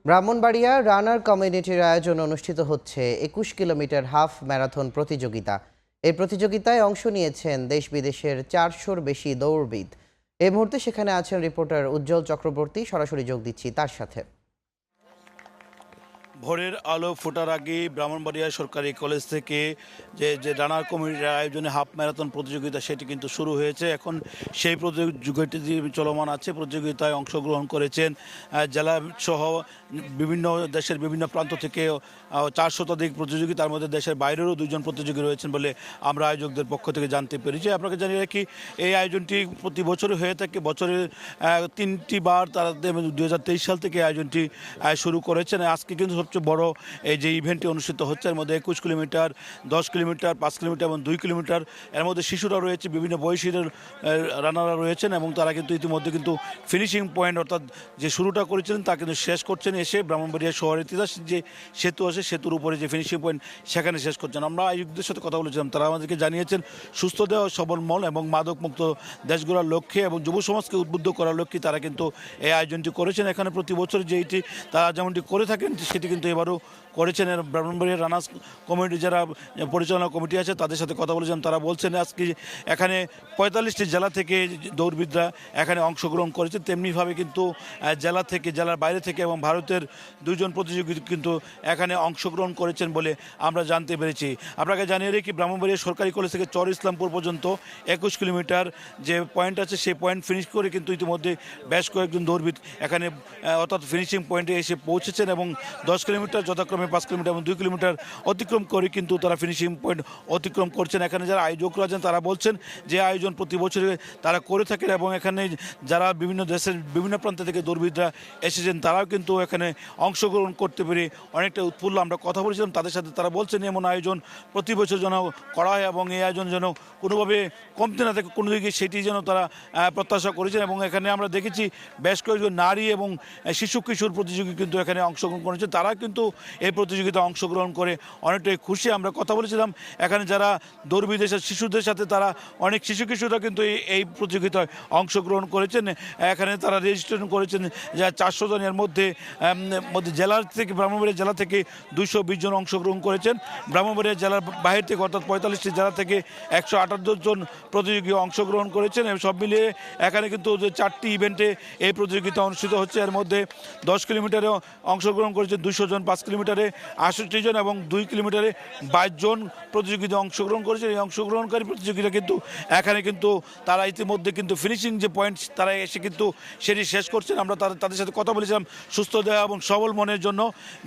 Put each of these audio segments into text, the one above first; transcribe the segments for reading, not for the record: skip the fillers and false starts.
ব্রাহ্মণবাড়িয়া রানার কমিউনিটির আয়োজনে অনুষ্ঠিত হচ্ছে ২১ কিলোমিটার হাফ ম্যারাথন প্রতিযোগিতা। এই প্রতিযোগিতায় অংশ নিয়েছেন দেশ বিদেশের ৪০০-র বেশি দৌড়বিদ। এই মুহূর্তে সেখানে আছেন রিপোর্টার উজ্জ্বল চক্রবর্তী। সরাসরি যোগ দিচ্ছি তার সাথে। ভোরের আলো ফোটার আগেই ব্রাহ্মণবাড়িয়া সরকারি কলেজ থেকে যে রানার কমিটির আয়োজনে হাফ ম্যারাথন প্রতিযোগিতা সেটি কিন্তু শুরু হয়েছে। এখন সেই প্রতিযোগিতাটি চলমান আছে। প্রতিযোগিতায় অংশগ্রহণ করেছেন জেলা সহ বিভিন্ন দেশের বিভিন্ন প্রান্ত থেকে ৪০০ শতাধিক প্রতিযোগী, তার মধ্যে দেশের বাইরেরও ২জন প্রতিযোগী রয়েছেন বলে আমরা আয়োজকদের পক্ষ থেকে জানতে পেরেছি। আপনাকে জানিয়ে রাখি, এই আয়োজনটি প্রতি বছরই হয়ে থাকে। বছরের ৩টি বার তারা ২০২৩ সাল থেকে আয়োজনটি শুরু করেছেন। আজকে কিন্তু সবচেয়ে বড় এই যে ইভেন্টটি অনুষ্ঠিত হচ্ছে, এর মধ্যে ২১ কিলোমিটার, ১০ কিলোমিটার, ৫ কিলোমিটার এবং ২ কিলোমিটার। এর মধ্যে শিশুরা রয়েছে, বিভিন্ন বয়সীর রানাররা রয়েছেন এবং তারা কিন্তু ইতিমধ্যে কিন্তু ফিনিশিং পয়েন্ট অর্থাৎ যে শুরুটা করেছিলেন তা কিন্তু শেষ করছেন। এসে ব্রাহ্মণবাড়িয়া শহরের ইতিহাস যে সেতু আছে, সেতুর উপরে যে ফিনিশিং পয়েন্ট সেখানে শেষ করছেন। আমরা আয়োজকদের সাথে কথা বলেছিলাম, তারা আমাদেরকে জানিয়েছেন সুস্থ দেহ, সবল মন এবং মাদকমুক্ত দেশ গড়ার লক্ষ্যে এবং যুব সমাজকে উদ্বুদ্ধ করার লক্ষ্যে তারা কিন্তু এই আয়োজনটি করেছেন। এখানে প্রতি বছর যেইটি তারা যেমনটি করে থাকেন সেটি কিন্তু এবারও করেছেন। ব্রাহ্মণবাড়িয়া রানার্স কমিটি যারা পরিচালনা কমিটি আছে তাদের সাথে কথা বলেছেন। তারা বলছেন আজকে এখানে ৪৫টি জেলা থেকে দৌড়বিদরা এখানে অংশগ্রহণ করেছেন। তেমনিভাবে কিন্তু জেলার বাইরে থেকে এবং ভারতের ২জন প্রতিযোগী কিন্তু এখানে অংশগ্রহণ করেছেন বলে আমরা জানতে পেরেছি। আপনাকে জানিয়ে রেখি, ব্রাহ্মণবাড়িয়া সরকারি কলেজ থেকে চর ইসলামপুর পর্যন্ত ২১ কিলোমিটার যে পয়েন্ট আছে সেই পয়েন্ট ফিনিশ করে কিন্তু ইতিমধ্যে বেশ কয়েকজন দৌড়বিদ এখানে অর্থাৎ ফিনিশিং পয়েন্টে এসে পৌঁছেছেন এবং ১০ কিলোমিটার যথাক্রমে ৫ কিলোমিটার এবং ২ কিলোমিটার অতিক্রম করে কিন্তু তারা ফিনিশিং পয়েন্ট অতিক্রম করছেন। এখানে যারা আয়োজকরা আছেন তারা বলছেন যে আয়োজন প্রতি বছরে তারা করে থাকেন এবং এখানে যারা বিভিন্ন দেশের বিভিন্ন প্রান্ত থেকে দৌড়বিদরা এসেছেন তারাও কিন্তু এখানে অংশগ্রহণ করতে পেরে অনেকটা উৎফুল্ল। আমরা কথা বলেছিলাম তাদের সাথে, তারা বলছেন এমন আয়োজন প্রতি বছর যেন করা হয় এবং এই আয়োজন যেন কোনোভাবে কমতে না থাকে কোনো দিকে, সেটি যেন তারা প্রত্যাশা করেছেন। এবং এখানে আমরা দেখেছি বেশ কয়েকজন নারী এবং শিশু কিশোর প্রতিযোগী কিন্তু এখানে অংশগ্রহণ করেছে। তারা কিন্তু এই প্রতিযোগিতায় অংশগ্রহণ করে অনেকটাই খুশি। আমরা কথা বলেছিলাম এখানে যারা দৌড়বিদ শিশুদের সাথে, তারা অনেক শিশু কিশোররা কিন্তু এই প্রতিযোগিতায় অংশগ্রহণ করেছেন। এখানে তারা রেজিস্ট্রেশন করেছেন যা ৪০০ জনের মধ্যে জেলার থেকে ব্রাহ্মণবাড়িয়া জেলা থেকে ২২০ জন অংশগ্রহণ করেছেন। ব্রাহ্মণবাড়িয়া জেলার বাহির থেকে অর্থাৎ ৪৫টি জেলা থেকে ১৭৮ জন প্রতিযোগী অংশগ্রহণ করেছেন। এবং সব মিলিয়ে এখানে কিন্তু ৪টি ইভেন্টে এই প্রতিযোগিতা অনুষ্ঠিত হচ্ছে। এর মধ্যে ১০ কিলোমিটারে অংশগ্রহণ করেছেন ২০০ জন, ৫ কিলোমিটারে ৬৮ জন এবং ২ কিলোমিটারে ২২ জন প্রতিযোগিতা অংশগ্রহণ করেছেন। এই অংশগ্রহণকারী প্রতিযোগিতা কিন্তু এখানে কিন্তু তারা ইতিমধ্যে কিন্তু ফিনিশিং যে পয়েন্ট তারা এসে কিন্তু সেটি শেষ করছেন। আমরা তাদের সাথে কথা বলেছিলাম সুস্থ দেহ এবং সবল মনের জন্য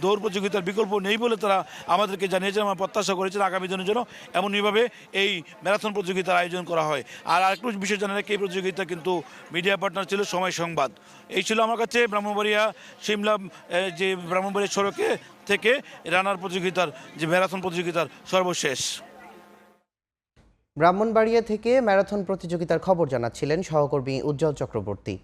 দৌড় প্রতিযোগিতার বিকল্প নেই বলে তারা আমাদেরকে জানিয়েছেন। আমরা প্রত্যাশা করেছেন আগামী দিনের জন্য এমনইভাবে এই ম্যারাথন প্রতিযোগিতার আয়োজন করা হয়। আর আরেকটু বিষয় জানা রাখি, এই প্রতিযোগিতা কিন্তু মিডিয়া পার্টনার ছিল সময় সংবাদ। এই ছিল আমার কাছে ব্রাহ্মণবাড়িয়া সিমলা যে ব্রাহ্মণবাড়িয়া সড়কে থেকে রানার প্রতিযোগিতার যে ম্যারাথন প্রতিযোগিতার সর্বশেষ। ব্রাহ্মণবাড়িয়া থেকে ম্যারাথন প্রতিযোগিতার খবর জানাচ্ছিলেন সহকর্মী উজ্জ্বল চক্রবর্তী।